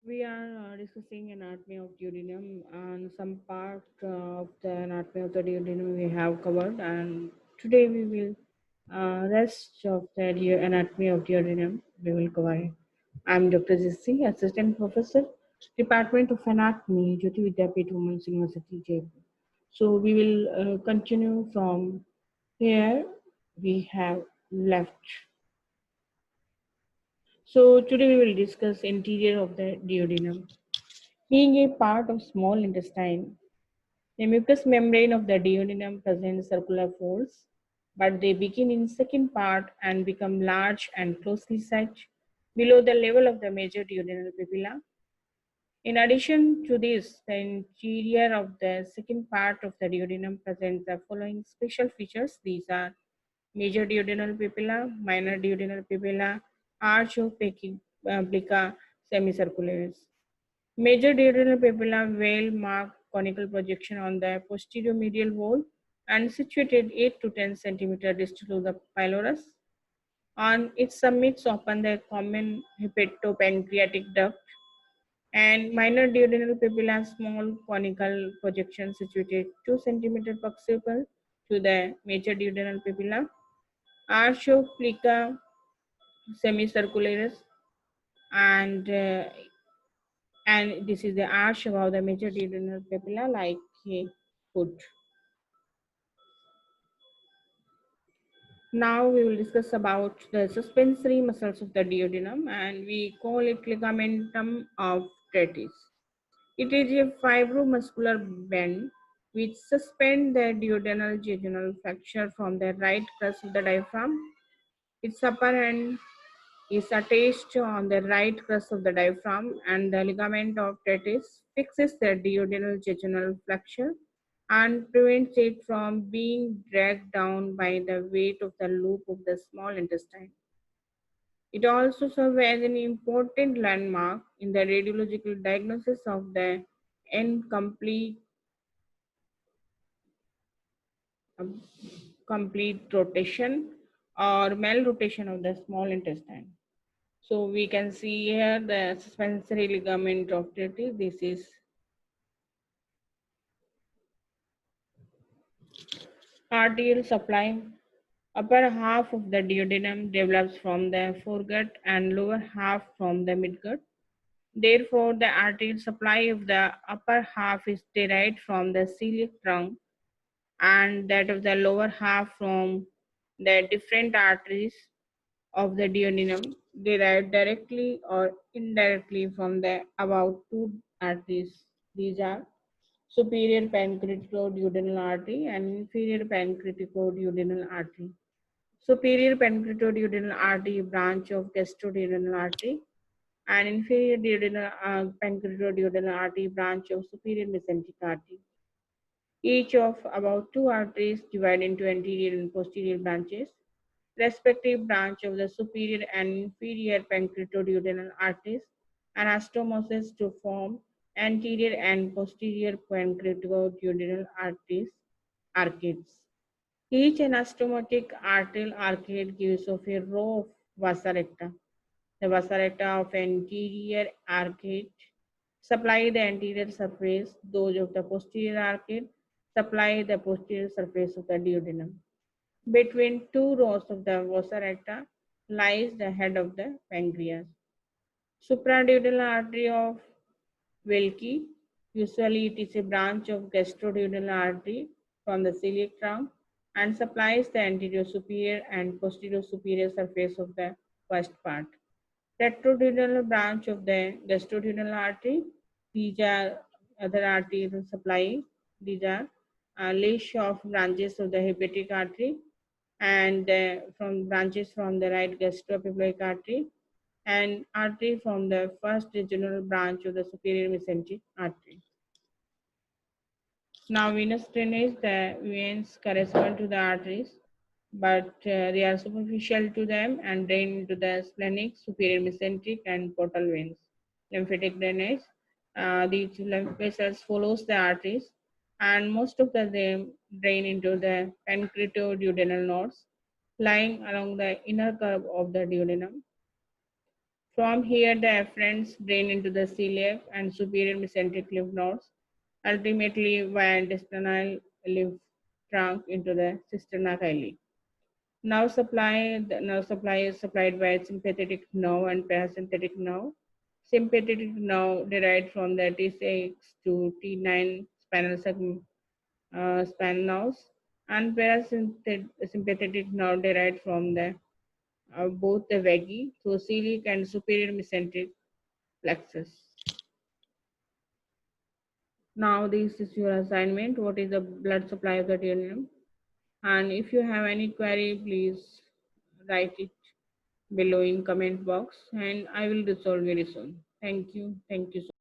We are discussing anatomy of duodenum, and some part of the anatomy of the duodenum we have covered, and today we will rest of the anatomy of duodenum we will cover. I'm Dr. Jesse, Assistant Professor, Department of Anatomy, Jyoti Vidyapeeth Women's University, Jaipur. So we will continue from here we have left. So today we will discuss interior of the duodenum. Being a part of small intestine, the mucous membrane of the duodenum presents circular folds, but they begin in second part and become large and closely set below the level of the major duodenal papilla. In addition to this, the interior of the second part of the duodenum presents the following special features. These are major duodenal papilla, minor duodenal papilla, arch of plica semicircularis. Major duodenal papilla well marked conical projection on the posterior medial wall and situated 8 to 10 cm distal to the pylorus. On its summits open the common hepatopancreatic duct and minor duodenal papilla small conical projection situated 2 cm proximal to the major duodenal papilla. Arch of plica semicircularis and and this is the arch above the major duodenal papilla like a hood. Now we will discuss about the suspensory muscles of the duodenum and we call it ligamentum of Tretis. It is a fibromuscular band which suspends the duodenal jejunal flexure from the right crest of the diaphragm. Its upper end is attached on the right crest of the diaphragm, and the ligament of Tretis fixes the duodenal jejunal flexure and prevents it from being dragged down by the weight of the loop of the small intestine. It also serves as an important landmark in the radiological diagnosis of the incomplete um, complete rotation or malrotation of the small intestine. So we can see here the suspensory ligament of Tretis. This is arterial supply. Upper half of the duodenum develops from the foregut and lower half from the midgut. Therefore, the arterial supply of the upper half is derived from the celiac trunk and that of the lower half from the different arteries of the duodenum derived directly or indirectly from the above two arteries. These are superior pancreaticoduodenal artery and inferior pancreaticoduodenal artery. Superior pancreaticoduodenal artery branch of gastroduodenal artery and inferior duodenal pancreaticoduodenal artery branch of superior mesenteric artery. Each of about two arteries divide into anterior and posterior branches. Respective branch of the superior and inferior pancreaticoduodenal arteries anastomosis to form anterior and posterior pancreaticoduodenal arteries arcades. Each anastomotic arterial arcade gives off a row of vasa recta. The vasa recta of anterior arcade supply the anterior surface, those of the posterior arcade supply the posterior surface of the duodenum. Between two rows of the vasa recta lies the head of the pancreas. Supraduodenal artery of Wilkie. Usually it is a branch of gastroduodenal artery from the celiac trunk and supplies the anterior superior and posterior superior surface of the first part. Retroduodenal branch of the gastroduodenal artery. These are other arteries supply. These are leash of branches of the hepatic artery and from branches from the right gastroepiploic artery and artery from the first regional branch of the superior mesenteric artery. Now, venous drainage, the veins correspond to the arteries, but they are superficial to them and drain into the splenic, superior mesenteric, and portal veins. Lymphatic drainage, these lymph vessels follows the arteries, and most of them drain into the pancreatoduodenal nodes lying along the inner curve of the duodenum. From here, the afferents drain into the celiac and superior mesenteric lymph nodes, ultimately via intestinal lymph trunk into the cisterna chyli. The nerve supply is supplied by sympathetic nerve and parasympathetic nerve. Sympathetic nerve derived from the T6 to T9 spinal nerves, and parasympathetic nerve derived from the both the vagi, thoracic and superior mesenteric plexus. Now this is your assignment. What is the blood supply of the duodenum? And if you have any query, please write it below in comment box and I will resolve very soon. Thank you. Thank you so